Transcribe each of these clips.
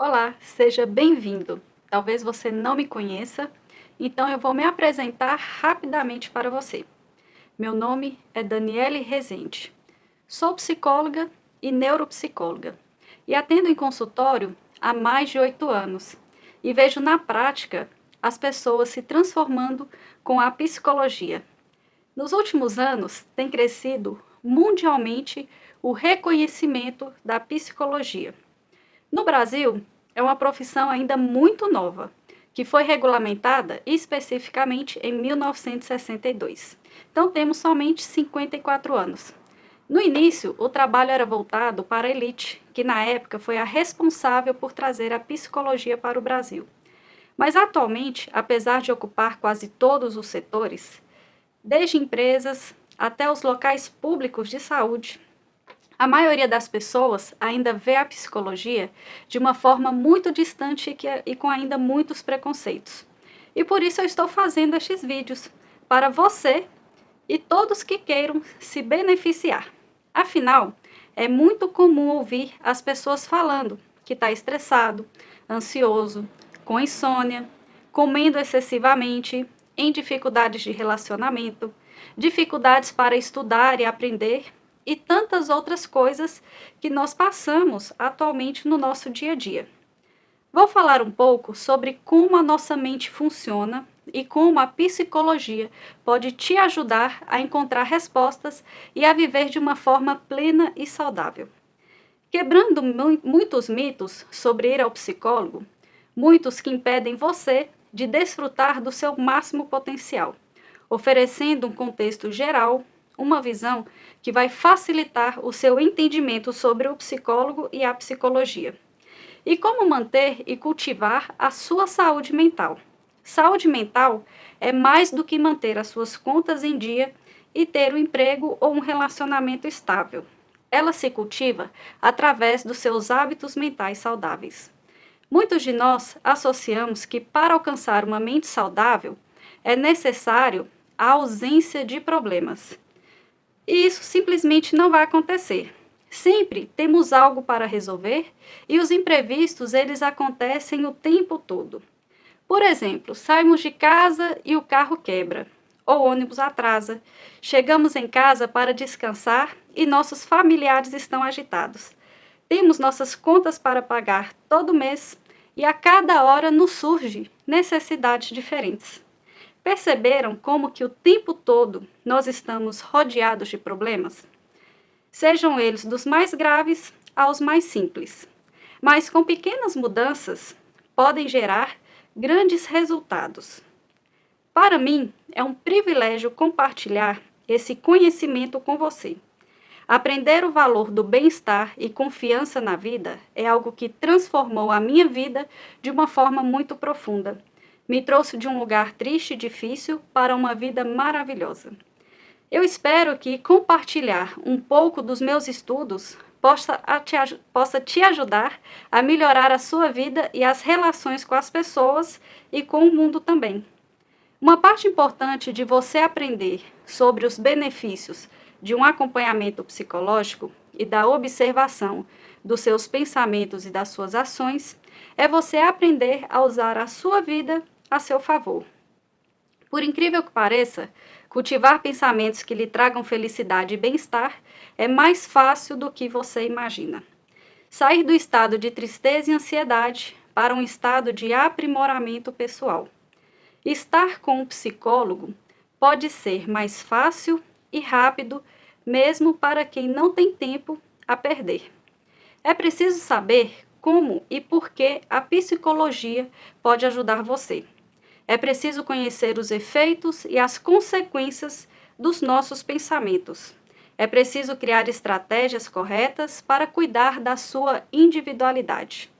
Olá, seja bem-vindo. Talvez você não me conheça, então eu vou me apresentar rapidamente para você. Meu nome é Daniele Rezende. Sou psicóloga e neuropsicóloga e atendo em consultório há mais de 8 anos e vejo na prática as pessoas se transformando com a psicologia. Nos últimos anos, tem crescido mundialmente o reconhecimento da psicologia. No Brasil, é uma profissão ainda muito nova, que foi regulamentada especificamente em 1962. Então, temos somente 54 anos. No início, o trabalho era voltado para a elite, que na época foi a responsável por trazer a psicologia para o Brasil. Mas atualmente, apesar de ocupar quase todos os setores, desde empresas até os locais públicos de saúde, a maioria das pessoas ainda vê a psicologia de uma forma muito distante e com ainda muitos preconceitos. E por isso eu estou fazendo estes vídeos, para você e todos que queiram se beneficiar. Afinal, é muito comum ouvir as pessoas falando que está estressado, ansioso, com insônia, comendo excessivamente, em dificuldades de relacionamento, dificuldades para estudar e aprender e tantas outras coisas que nós passamos atualmente no nosso dia a dia. Vou falar um pouco sobre como a nossa mente funciona e como a psicologia pode te ajudar a encontrar respostas e a viver de uma forma plena e saudável. Quebrando muitos mitos sobre ir ao psicólogo, muitos que impedem você de desfrutar do seu máximo potencial, oferecendo um contexto geral, uma visão que vai facilitar o seu entendimento sobre o psicólogo e a psicologia. E como manter e cultivar a sua saúde mental. Saúde mental é mais do que manter as suas contas em dia e ter um emprego ou um relacionamento estável. Ela se cultiva através dos seus hábitos mentais saudáveis. Muitos de nós associamos que para alcançar uma mente saudável é necessário a ausência de problemas. E isso simplesmente não vai acontecer. Sempre temos algo para resolver e os imprevistos eles acontecem o tempo todo. Por exemplo, saímos de casa e o carro quebra, ou o ônibus atrasa. Chegamos em casa para descansar e nossos familiares estão agitados. Temos nossas contas para pagar todo mês e a cada hora nos surge necessidades diferentes. Perceberam como que o tempo todo nós estamos rodeados de problemas? Sejam eles dos mais graves aos mais simples. Mas com pequenas mudanças podem gerar grandes resultados. Para mim, é um privilégio compartilhar esse conhecimento com você. Aprender o valor do bem-estar e confiança na vida é algo que transformou a minha vida de uma forma muito profunda. Me trouxe de um lugar triste e difícil para uma vida maravilhosa. Eu espero que compartilhar um pouco dos meus estudos possa te ajudar a melhorar a sua vida e as relações com as pessoas e com o mundo também. Uma parte importante de você aprender sobre os benefícios de um acompanhamento psicológico e da observação dos seus pensamentos e das suas ações é você aprender a usar a sua vida a seu favor. Por incrível que pareça, cultivar pensamentos que lhe tragam felicidade e bem-estar é mais fácil do que você imagina. Sair do estado de tristeza e ansiedade para um estado de aprimoramento pessoal. Estar com um psicólogo pode ser mais fácil e rápido, mesmo para quem não tem tempo a perder. É preciso saber como e por que a psicologia pode ajudar você. É preciso conhecer os efeitos e as consequências dos nossos pensamentos. É preciso criar estratégias corretas para cuidar da sua individualidade.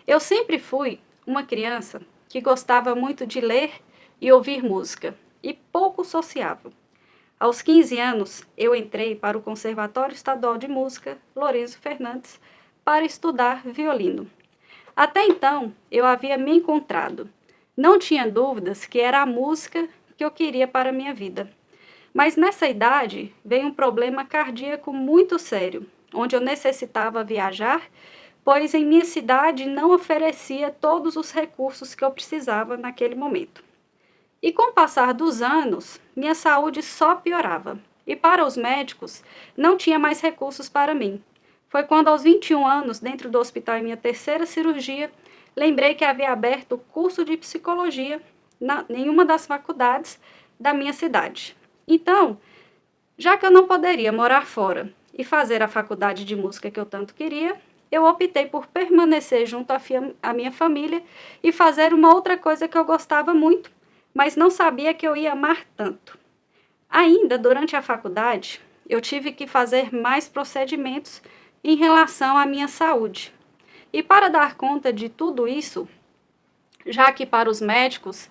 Eu sempre fui uma criança que gostava muito de ler e ouvir música, e pouco sociável. Aos 15 anos, eu entrei para o Conservatório Estadual de Música Lourenço Fernandes para estudar violino. Até então, eu havia me encontrado. Não tinha dúvidas que era a música que eu queria para a minha vida. Mas nessa idade, veio um problema cardíaco muito sério, onde eu necessitava viajar pois em minha cidade não oferecia todos os recursos que eu precisava naquele momento. E com o passar dos anos, minha saúde só piorava. E para os médicos, não tinha mais recursos para mim. Foi quando, aos 21 anos, dentro do hospital em minha terceira cirurgia, lembrei que havia aberto o curso de psicologia em uma das faculdades da minha cidade. Então, já que eu não poderia morar fora e fazer a faculdade de música que eu tanto queria, eu optei por permanecer junto à minha família e fazer uma outra coisa que eu gostava muito, mas não sabia que eu ia amar tanto. Ainda durante a faculdade, eu tive que fazer mais procedimentos em relação à minha saúde. E para dar conta de tudo isso, já que para os médicos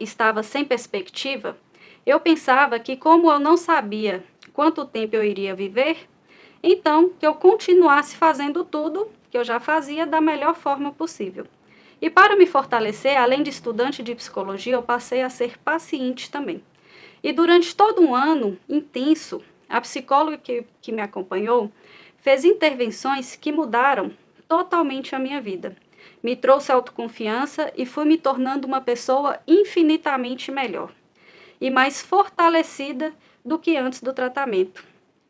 estava sem perspectiva, eu pensava que, como eu não sabia quanto tempo eu iria viver, então que eu continuasse fazendo tudo que eu já fazia da melhor forma possível. E para me fortalecer, além de estudante de psicologia, eu passei a ser paciente também. E durante todo um ano intenso, a psicóloga que me acompanhou fez intervenções que mudaram totalmente a minha vida. Me trouxe autoconfiança e fui me tornando uma pessoa infinitamente melhor e mais fortalecida do que antes do tratamento.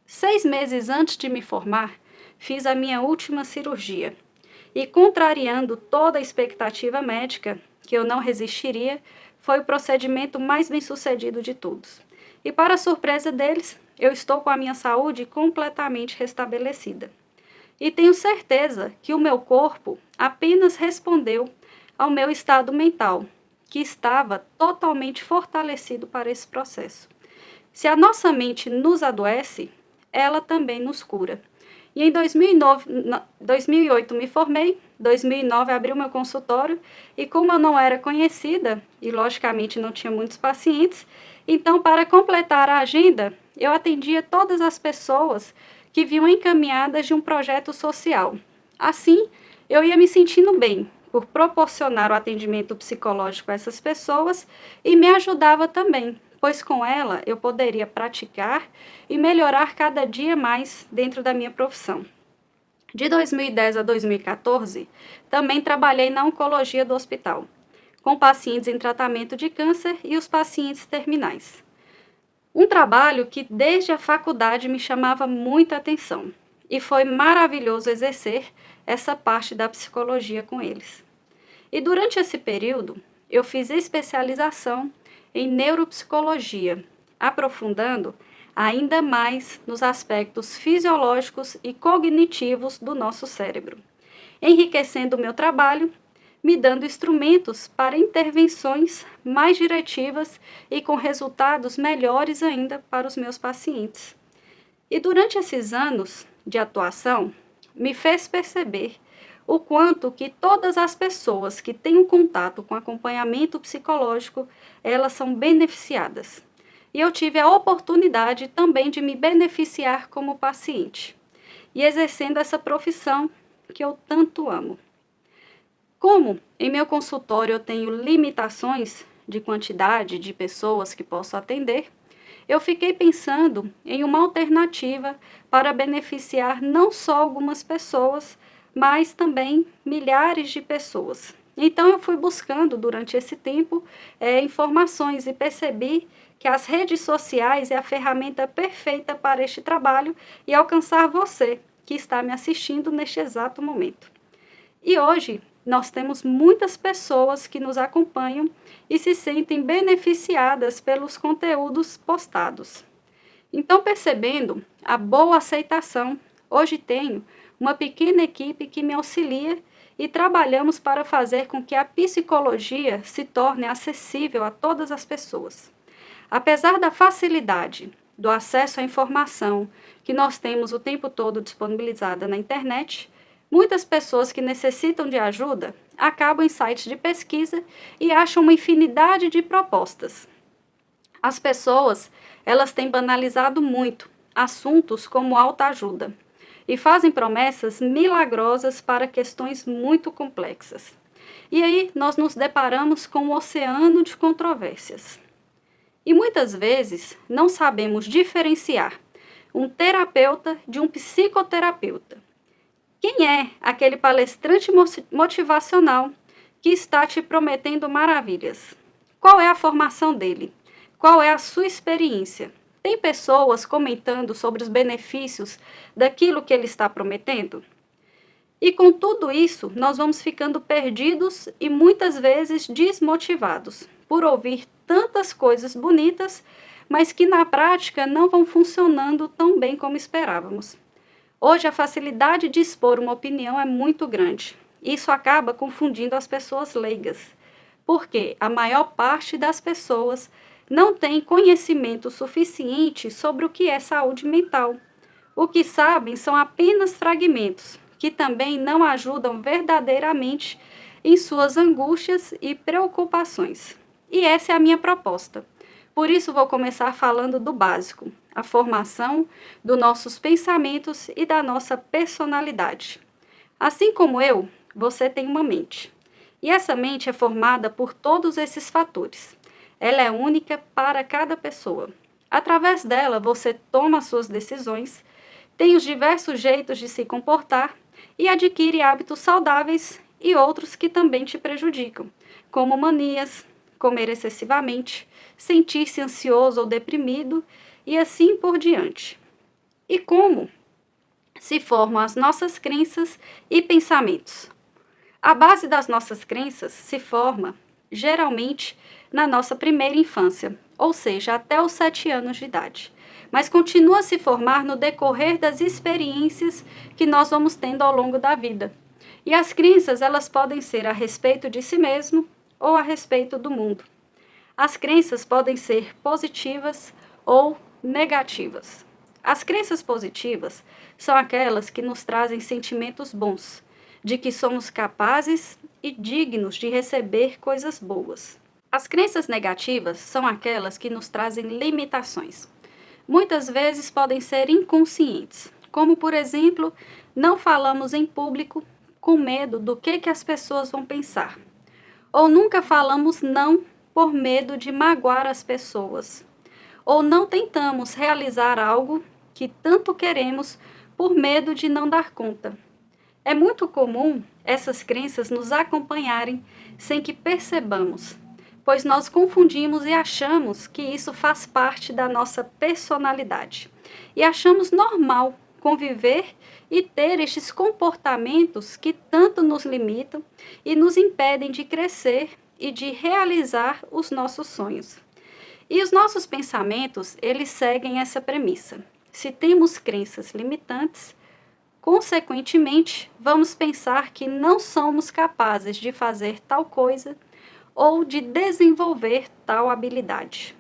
6 meses antes de me formar, fiz a minha última cirurgia. E, contrariando toda a expectativa médica, que eu não resistiria, foi o procedimento mais bem-sucedido de todos. E, para a surpresa deles, eu estou com a minha saúde completamente restabelecida. E tenho certeza que o meu corpo apenas respondeu ao meu estado mental, que estava totalmente fortalecido para esse processo. Se a nossa mente nos adoece, ela também nos cura. E em 2008 me formei, 2009 abri o meu consultório e como eu não era conhecida e logicamente não tinha muitos pacientes, então para completar a agenda, eu atendia todas as pessoas que vinham encaminhadas de um projeto social. Assim, eu ia me sentindo bem por proporcionar o atendimento psicológico a essas pessoas e me ajudava também, pois com ela eu poderia praticar e melhorar cada dia mais dentro da minha profissão. De 2010 a 2014, também trabalhei na oncologia do hospital, com pacientes em tratamento de câncer e os pacientes terminais. Um trabalho que desde a faculdade me chamava muita atenção e foi maravilhoso exercer essa parte da psicologia com eles. E durante esse período, eu fiz especialização em neuropsicologia, aprofundando ainda mais nos aspectos fisiológicos e cognitivos do nosso cérebro, enriquecendo o meu trabalho, me dando instrumentos para intervenções mais diretivas e com resultados melhores ainda para os meus pacientes. E durante esses anos de atuação, me fez perceber o quanto que todas as pessoas que têm um contato com acompanhamento psicológico, elas são beneficiadas. E eu tive a oportunidade também de me beneficiar como paciente e exercendo essa profissão que eu tanto amo. Como em meu consultório eu tenho limitações de quantidade de pessoas que posso atender, eu fiquei pensando em uma alternativa para beneficiar não só algumas pessoas, mas também milhares de pessoas. Então eu fui buscando durante esse tempo informações e percebi que as redes sociais é a ferramenta perfeita para este trabalho e alcançar você que está me assistindo neste exato momento. E hoje nós temos muitas pessoas que nos acompanham e se sentem beneficiadas pelos conteúdos postados. Então, percebendo a boa aceitação, hoje tenho uma pequena equipe que me auxilia e trabalhamos para fazer com que a psicologia se torne acessível a todas as pessoas. Apesar da facilidade do acesso à informação que nós temos o tempo todo disponibilizada na internet, muitas pessoas que necessitam de ajuda acabam em sites de pesquisa e acham uma infinidade de propostas. As pessoas, elas têm banalizado muito assuntos como autoajuda e fazem promessas milagrosas para questões muito complexas. E aí nós nos deparamos com um oceano de controvérsias. E muitas vezes não sabemos diferenciar um terapeuta de um psicoterapeuta. Quem é aquele palestrante motivacional que está te prometendo maravilhas? Qual é a formação dele? Qual é a sua experiência? Tem pessoas comentando sobre os benefícios daquilo que ele está prometendo? E com tudo isso, nós vamos ficando perdidos e muitas vezes desmotivados por ouvir tantas coisas bonitas, mas que na prática não vão funcionando tão bem como esperávamos. Hoje a facilidade de expor uma opinião é muito grande. Isso acaba confundindo as pessoas leigas, porque a maior parte das pessoas não tem conhecimento suficiente sobre o que é saúde mental. O que sabem são apenas fragmentos, que também não ajudam verdadeiramente em suas angústias e preocupações. E essa é a minha proposta. Por isso vou começar falando do básico, a formação dos nossos pensamentos e da nossa personalidade. Assim como eu, você tem uma mente. E essa mente é formada por todos esses fatores. Ela é única para cada pessoa. Através dela, você toma suas decisões, tem os diversos jeitos de se comportar e adquire hábitos saudáveis e outros que também te prejudicam, como manias, comer excessivamente, sentir-se ansioso ou deprimido e assim por diante. E como se formam as nossas crenças e pensamentos? A base das nossas crenças se forma, geralmente, na nossa primeira infância, ou seja, até os 7 anos de idade, mas continua a se formar no decorrer das experiências que nós vamos tendo ao longo da vida. E as crenças, elas podem ser a respeito de si mesmo ou a respeito do mundo. As crenças podem ser positivas ou negativas. As crenças positivas são aquelas que nos trazem sentimentos bons, de que somos capazes e dignos de receber coisas boas. As crenças negativas são aquelas que nos trazem limitações. Muitas vezes podem ser inconscientes, como, por exemplo, não falamos em público com medo do que as pessoas vão pensar. Ou nunca falamos não por medo de magoar as pessoas. Ou não tentamos realizar algo que tanto queremos por medo de não dar conta. É muito comum essas crenças nos acompanharem sem que percebamos, pois nós confundimos e achamos que isso faz parte da nossa personalidade. E achamos normal conviver e ter estes comportamentos que tanto nos limitam e nos impedem de crescer e de realizar os nossos sonhos. E os nossos pensamentos, eles seguem essa premissa. Se temos crenças limitantes, consequentemente, vamos pensar que não somos capazes de fazer tal coisa ou de desenvolver tal habilidade.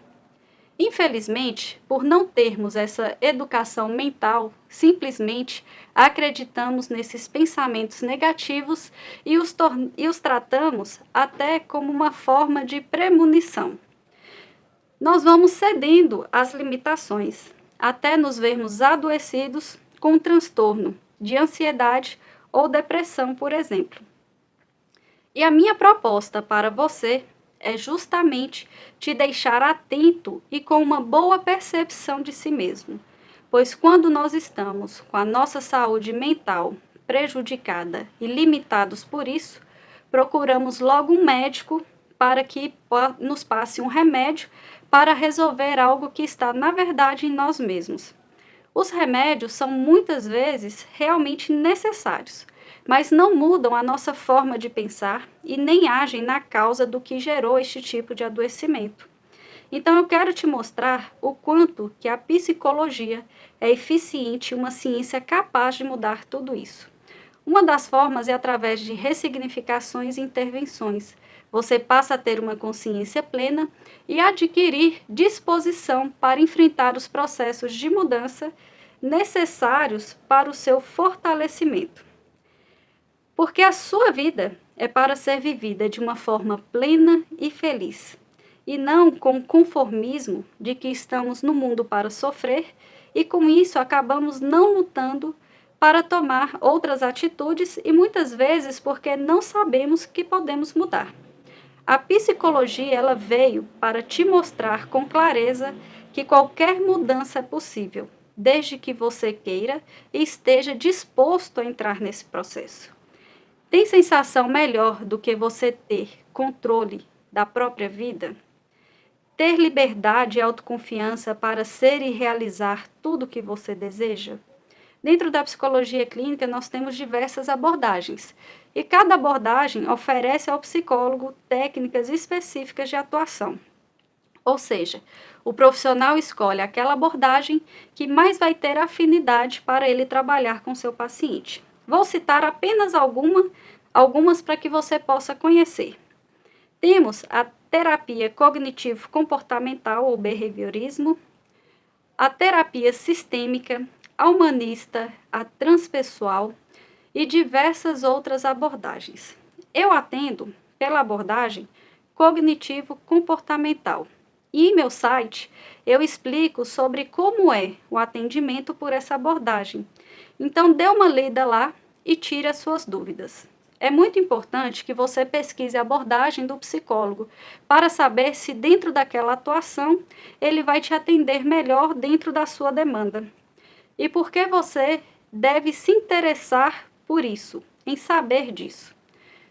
Infelizmente, por não termos essa educação mental, simplesmente acreditamos nesses pensamentos negativos e os tratamos até como uma forma de premonição. Nós vamos cedendo às limitações, até nos vermos adoecidos com um transtorno de ansiedade ou depressão, por exemplo. E a minha proposta para você é justamente te deixar atento e com uma boa percepção de si mesmo, pois quando nós estamos com a nossa saúde mental prejudicada e limitados por isso, procuramos logo um médico para que nos passe um remédio para resolver algo que está, na verdade, em nós mesmos. Os remédios são muitas vezes realmente necessários, mas não mudam a nossa forma de pensar e nem agem na causa do que gerou este tipo de adoecimento. Então eu quero te mostrar o quanto que a psicologia é eficiente e uma ciência capaz de mudar tudo isso. Uma das formas é através de ressignificações e intervenções. Você passa a ter uma consciência plena e adquirir disposição para enfrentar os processos de mudança necessários para o seu fortalecimento. Porque a sua vida é para ser vivida de uma forma plena e feliz, e não com o conformismo de que estamos no mundo para sofrer e com isso acabamos não lutando para tomar outras atitudes e muitas vezes porque não sabemos que podemos mudar. A psicologia ela veio para te mostrar com clareza que qualquer mudança é possível, desde que você queira e esteja disposto a entrar nesse processo. Tem sensação melhor do que você ter controle da própria vida? Ter liberdade e autoconfiança para ser e realizar tudo o que você deseja? Dentro da psicologia clínica, nós temos diversas abordagens, e cada abordagem oferece ao psicólogo técnicas específicas de atuação. Ou seja, o profissional escolhe aquela abordagem que mais vai ter afinidade para ele trabalhar com seu paciente. Vou citar apenas algumas para que você possa conhecer. Temos a terapia cognitivo-comportamental ou behaviorismo, a terapia sistêmica, a humanista, a transpessoal e diversas outras abordagens. Eu atendo pela abordagem cognitivo-comportamental. E em meu site eu explico sobre como é o atendimento por essa abordagem. Então dê uma lida lá e tire as suas dúvidas. É muito importante que você pesquise a abordagem do psicólogo para saber se dentro daquela atuação ele vai te atender melhor dentro da sua demanda. E por que você deve se interessar por isso, em saber disso.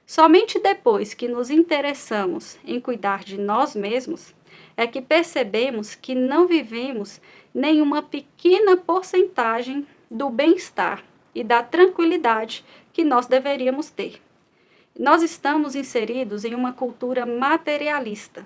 Somente depois que nos interessamos em cuidar de nós mesmos, é que percebemos que não vivemos nenhuma pequena porcentagem do bem-estar e da tranquilidade que nós deveríamos ter. Nós estamos inseridos em uma cultura materialista,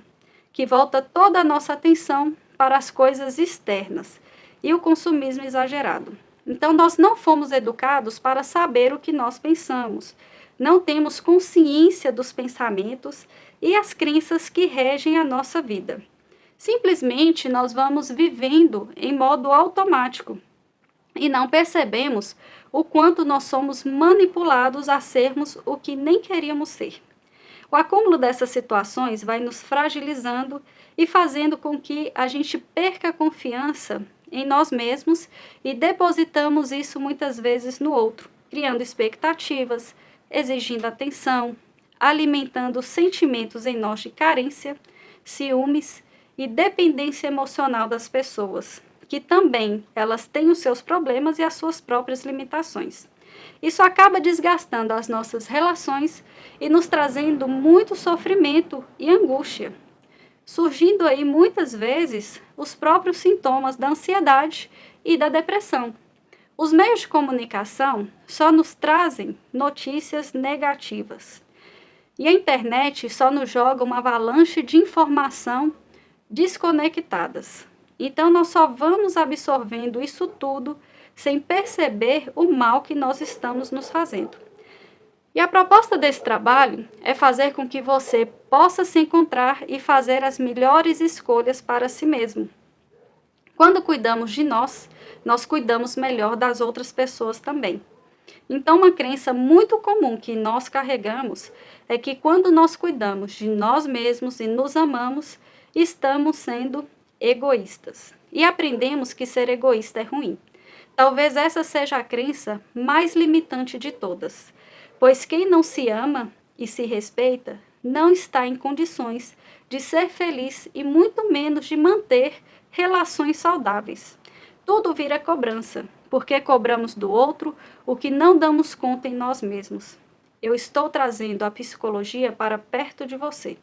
que volta toda a nossa atenção para as coisas externas e o consumismo exagerado. Então, nós não fomos educados para saber o que nós pensamos, não temos consciência dos pensamentos e as crenças que regem a nossa vida. Simplesmente nós vamos vivendo em modo automático e não percebemos o quanto nós somos manipulados a sermos o que nem queríamos ser. O acúmulo dessas situações vai nos fragilizando e fazendo com que a gente perca a confiança em nós mesmos e depositamos isso muitas vezes no outro, criando expectativas, exigindo atenção, alimentando sentimentos em nós de carência, ciúmes e dependência emocional das pessoas, que também elas têm os seus problemas e as suas próprias limitações. Isso acaba desgastando as nossas relações e nos trazendo muito sofrimento e angústia, surgindo aí muitas vezes os próprios sintomas da ansiedade e da depressão. Os meios de comunicação só nos trazem notícias negativas. E a internet só nos joga uma avalanche de informação desconectadas. Então, nós só vamos absorvendo isso tudo sem perceber o mal que nós estamos nos fazendo. E a proposta desse trabalho é fazer com que você possa se encontrar e fazer as melhores escolhas para si mesmo. Quando cuidamos de nós, nós cuidamos melhor das outras pessoas também. Então, uma crença muito comum que nós carregamos é que quando nós cuidamos de nós mesmos e nos amamos, estamos sendo egoístas. E aprendemos que ser egoísta é ruim. Talvez essa seja a crença mais limitante de todas, pois quem não se ama e se respeita não está em condições de ser feliz e muito menos de manter relações saudáveis. Tudo vira cobrança, porque cobramos do outro o que não damos conta em nós mesmos. Eu estou trazendo a psicologia para perto de você,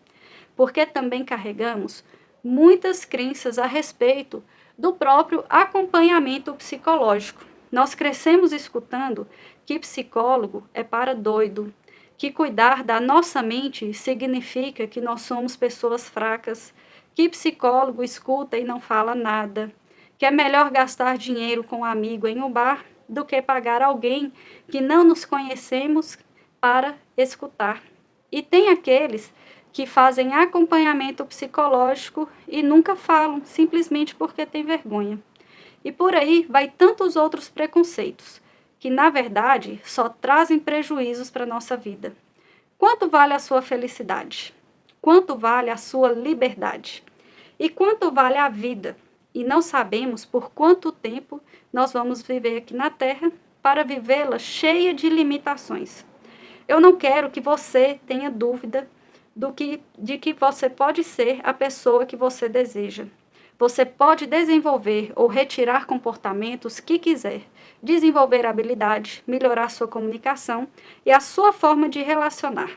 porque também carregamos muitas crenças a respeito do próprio acompanhamento psicológico. Nós crescemos escutando que psicólogo é para doido, que cuidar da nossa mente significa que nós somos pessoas fracas, que psicólogo escuta e não fala nada, que é melhor gastar dinheiro com um amigo em um bar do que pagar alguém que não nos conhecemos para escutar. E tem aqueles que fazem acompanhamento psicológico e nunca falam, simplesmente porque têm vergonha. E por aí vai tantos outros preconceitos, que na verdade só trazem prejuízos para a nossa vida. Quanto vale a sua felicidade? Quanto vale a sua liberdade? E quanto vale a vida? E não sabemos por quanto tempo nós vamos viver aqui na Terra para vivê-la cheia de limitações. Eu não quero que você tenha dúvida de que você pode ser a pessoa que você deseja. Você pode desenvolver ou retirar comportamentos que quiser, desenvolver habilidade, melhorar sua comunicação e a sua forma de relacionar.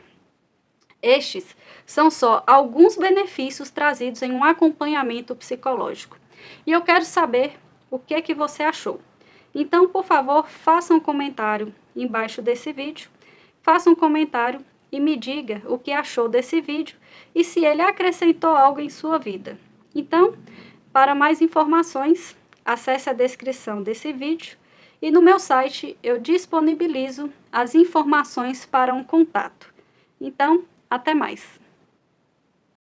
Estes são só alguns benefícios trazidos em um acompanhamento psicológico. E eu quero saber o que você achou. Então, por favor, faça um comentário embaixo desse vídeo. Faça um comentário e me diga o que achou desse vídeo e se ele acrescentou algo em sua vida. Então, para mais informações, acesse a descrição desse vídeo e no meu site eu disponibilizo as informações para um contato. Então, até mais!